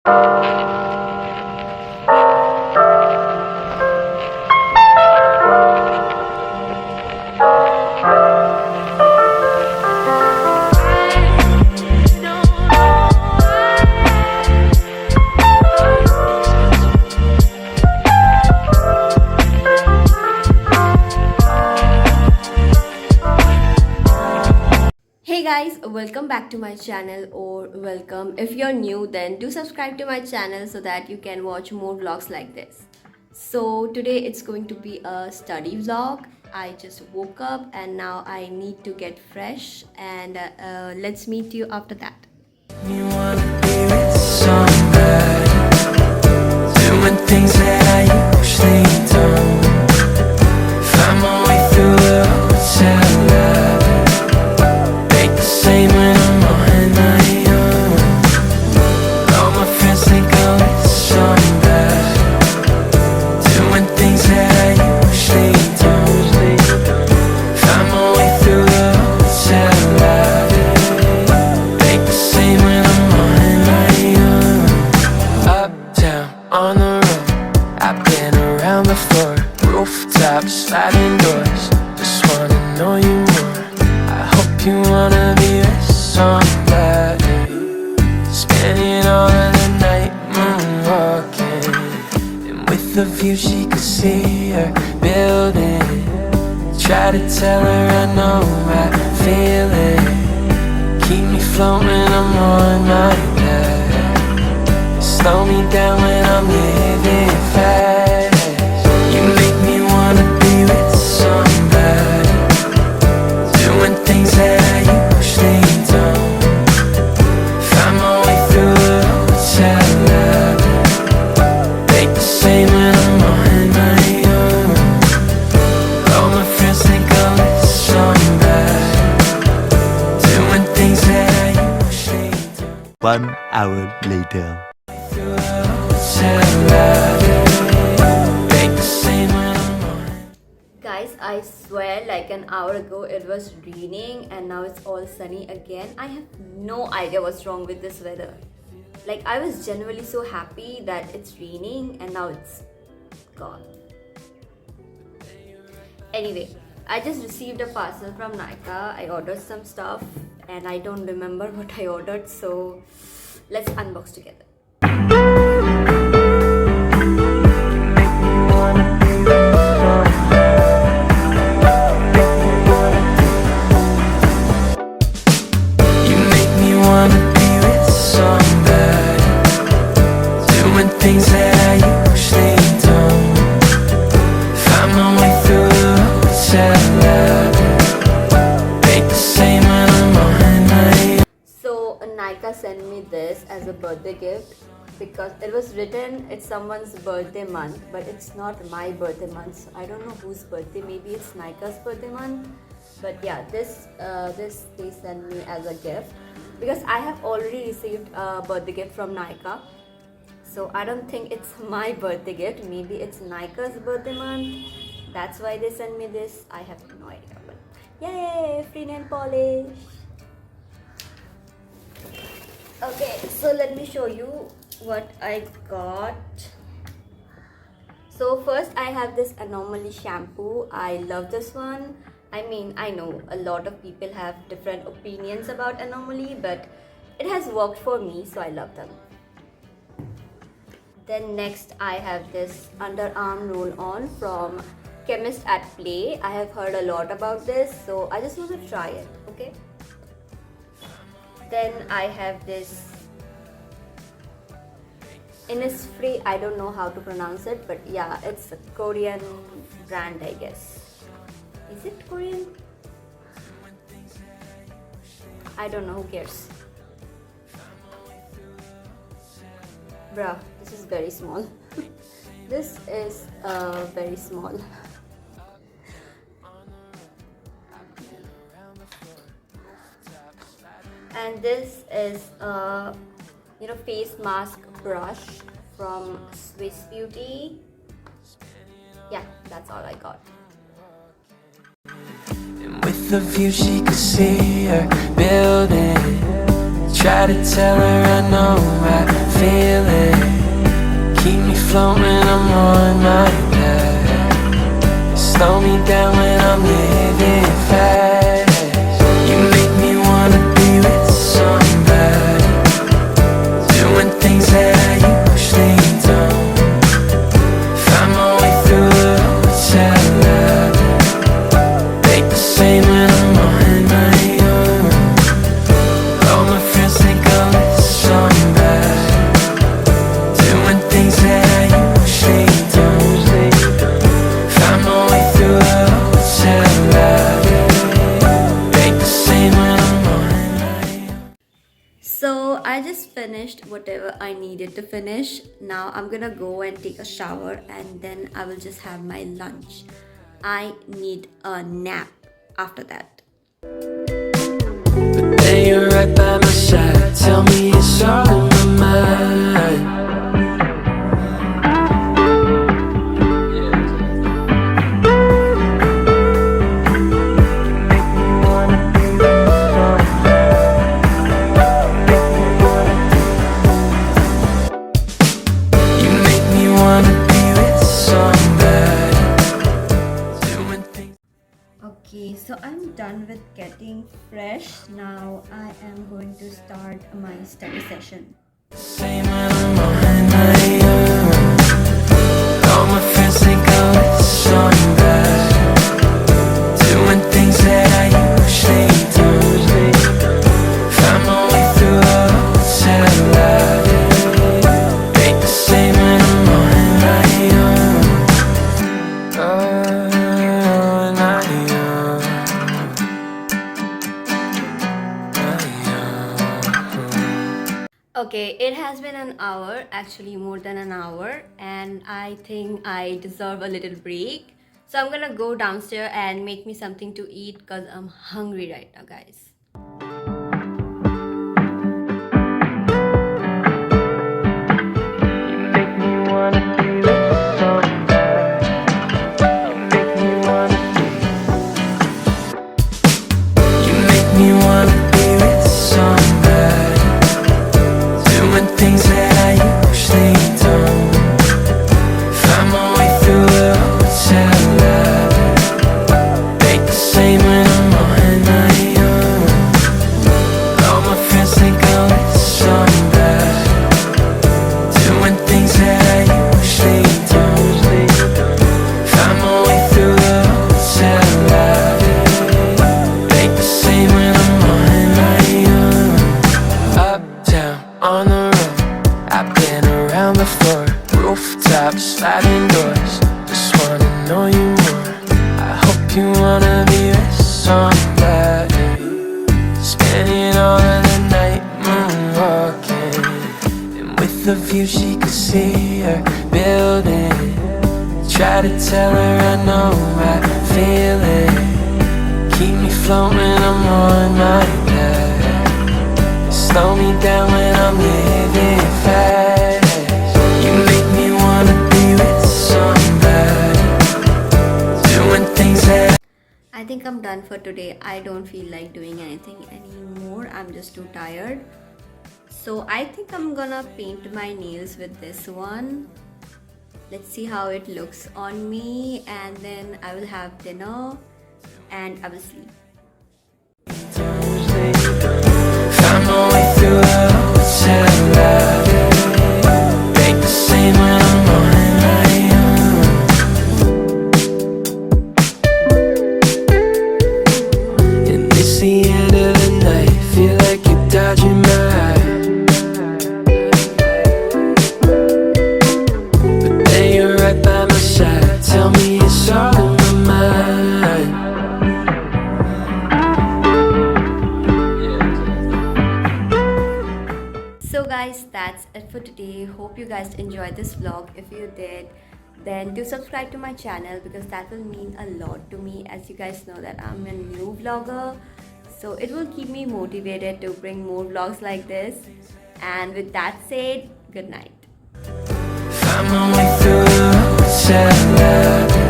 Hey guys, welcome back to my channel, or welcome if you're new, then do subscribe to my channel so that you can watch more vlogs like this. So today it's going to be a study vlog. I just woke up and now I need to get fresh, and let's meet you after that. You wanna be with somebody, doing things that I usually don't. Find my way through the hotel lobby, make the same when I'm on my own. All my friends think I'm with somebody, doing things that I usually don't. Find my way through the hotel lobby, make the same when I'm on my own. Up, down, on the road, I've been around the floor. Rooftops, sliding doors, just wanna know you more. I hope you wanna be with somebody, spending all of the night moonwalking. And with the view she could see her building, try to tell her I know I feel it. Keep me floating, I'm on my back. Slow me down when I'm living fast. You make me wanna be with somebody, doing things that I usually don't. Find my way through the hotel lobby, make the same when I'm on my own. All my friends think I'm with somebody, doing things that I usually don't. 1 hour later. Through the hotel lobby, make the same when I'm on. Guys, I swear like an hour ago it was raining and now it's all sunny again. I have no idea what's wrong with this weather. Like, I was genuinely so happy that it's raining and now it's gone. Anyway, I just received a parcel from Nykaa. I ordered some stuff and I don't remember what I ordered, so let's unbox together. You make me wanna be with somebody, doing things that I usually don't. Find my way through the hotel lobby, make the same when I'm on my own. So Nykaa sent me this as a birthday gift because it was written it's someone's birthday month, but it's not my birthday month. So I don't know whose birthday. Maybe it's Nykaa's birthday month. But yeah, this they sent me as a gift because I have already received a birthday gift from Nykaa. So I don't think it's my birthday gift. Maybe it's Nykaa's birthday month. That's why they sent me this. I have no idea. But yay, free nail polish. Okay, so let me show you what I got. So first I have this Anomaly shampoo. I love this one. I mean, I know a lot of people have different opinions about Anomaly, but it has worked for me, so I love them. Then next I have this underarm roll-on from Chemist at Play. I have heard a lot about this, so I just want to try it, okay? Then I have this Innisfree. I don't know how to pronounce it, but yeah, it's a Korean brand, I guess. Is it Korean? I don't know, who cares? Bruh, this is very small. This is very small. And this is face mask brush from Swiss Beauty. Yeah, that's all I got. And with the view she could see her building, try to tell her I know I feel it. float when I'm on my bed. Slow me down when I'm living fast. You make me wanna be with somebody, doing things that I usually don't. Find my way through the hotel lobby, make the same when I'm on my own. All my friends think I'm with somebody, doing things that I usually don't. Find my way through the hotel lobby, make the same when I'm on my own. So I just finished whatever I needed to finish. Now I'm gonna go and take a shower and then I will just have my lunch. I need a nap after that. But then you're right by my side, tell me it's all in my mind. You make me wanna be with somebody, doing things. Okay, so I'm done with getting fresh. Now I am going to start my study session. Same when I'm on my own. All my friends think I'm with somebody, doing things that I usually don't. Find my way through the hotel lobby, make the same when I'm on my own. On my own. Okay, it has been an hour, actually more than an hour, and I think I deserve a little break. So I'm gonna go downstairs and make me something to eat because I'm hungry right now, guys. You make me wanna be with somebody. You make me wanna be. You make me wanna be with somebody, doing things that I usually don't. Find my way through the hotel lobby, make the same when I'm on my own. All my friends think I'm with somebody, doing things that I usually don't. Find my way through the hotel lobby, make the same when I'm on my own. Uptown, on the road, I've been around the floor. Rooftops, sliding doors, just wanna know you more. I hope you wanna be with somebody, spending all of the night moonwalking. And with the view she could see her building, try to tell her I know I feel it. Keep me floating when I'm on my bed, slow me down when I'm living fast. You make me wanna be with somebody, doing things that I think I'm done for today. I don't feel like doing anything anymore. I'm just too tired. So I think I'm gonna paint my nails with this one. Let's see how it looks on me, and then I will have dinner and I will sleep. find my way through the hotel lobby, make the same when I'm on my own. And it's the end of the night, feel like you're dodging my eye. But then you're right by my side, tell me it's all in my mind. So guys, that's it for today. Hope you guys enjoyed this vlog. If you did, then do subscribe to my channel because that will mean a lot to me. As you guys know that I'm a new vlogger, so it will keep me motivated to bring more vlogs like this. And with that said, good night. Find my way through the hotel lobby,